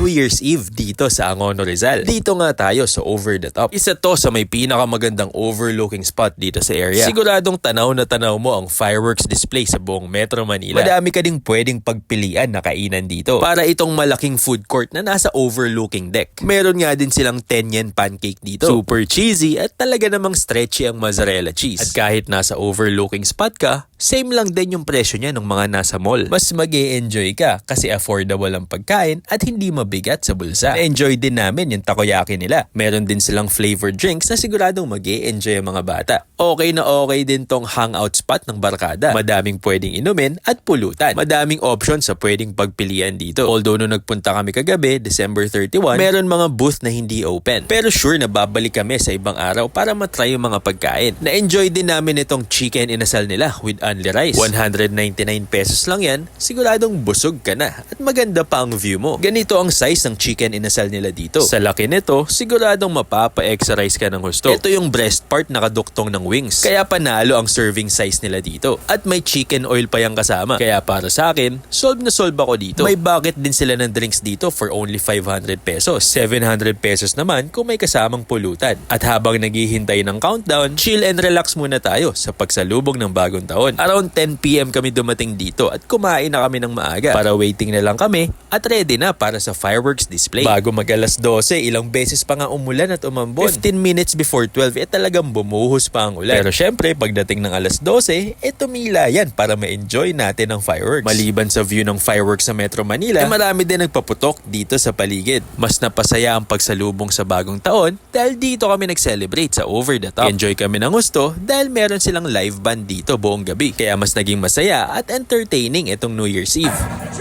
New Year's Eve dito sa Angono, Rizal. Dito nga tayo sa Over the Top. Isa to sa may pinakamagandang overlooking spot dito sa area. Siguradong tanaw na tanaw mo ang fireworks display sa buong Metro Manila. Madami ka ding pwedeng pagpilian na kainan dito para itong malaking food court na nasa overlooking deck. Meron nga din silang 10 yen pancake dito. Super cheesy at talaga namang stretchy ang mozzarella cheese. At kahit nasa overlooking spot ka, same lang din yung presyo niya ng mga nasa mall. Mas mag-e-enjoy ka kasi affordable ang pagkain at hindi mabigat sa bulsa. Na-enjoy din namin yung takoyaki nila. Meron din silang flavored drinks na siguradong mag-e-enjoy ang mga bata. Okay na okay din tong hangout spot ng barkada. Madaming pwedeng inumin at pulutan. Madaming options sa pwedeng pagpilian dito. Although nung nagpunta kami kagabi, December 31, meron mga booth na hindi open. Pero sure na babalik kami sa ibang araw para matry yung mga pagkain. Na-enjoy din namin itong chicken inasal nila with only rice. 199 pesos lang yan, siguradong busog ka na at maganda pa ang view mo. Ganito ang size ng chicken inasal nila dito. Sa laki nito, siguradong mapapa-exercise ka ng husto. Ito yung breast part nakaduktong ng wings. Kaya panalo ang serving size nila dito. At may chicken oil pa yung kasama. Kaya para sa akin, solve na solve ako dito. May bucket din sila ng drinks dito for only 500 pesos. 700 pesos naman kung may kasamang pulutan. At habang naghihintay ng countdown, chill and relax muna tayo sa pagsalubong ng bagong taon. Around 10 PM kami dumating dito at kumain na kami ng maaga para waiting na lang kami at ready na para sa fireworks display. Bago mag alas 12, ilang beses pa nga umulan at umambon. 15 minutes before 12, talagang bumuhos pa ang ulan. Pero syempre, pagdating ng alas 12, tumila yan para ma-enjoy natin ang fireworks. Maliban sa view ng fireworks sa Metro Manila, marami din nagpaputok dito sa paligid. Mas napasaya ang pagsalubong sa bagong taon dahil dito kami nag-celebrate sa Over the Top. Enjoy kami ng gusto dahil meron silang live band dito buong gabi. Kaya mas naging masaya at entertaining itong New Year's Eve.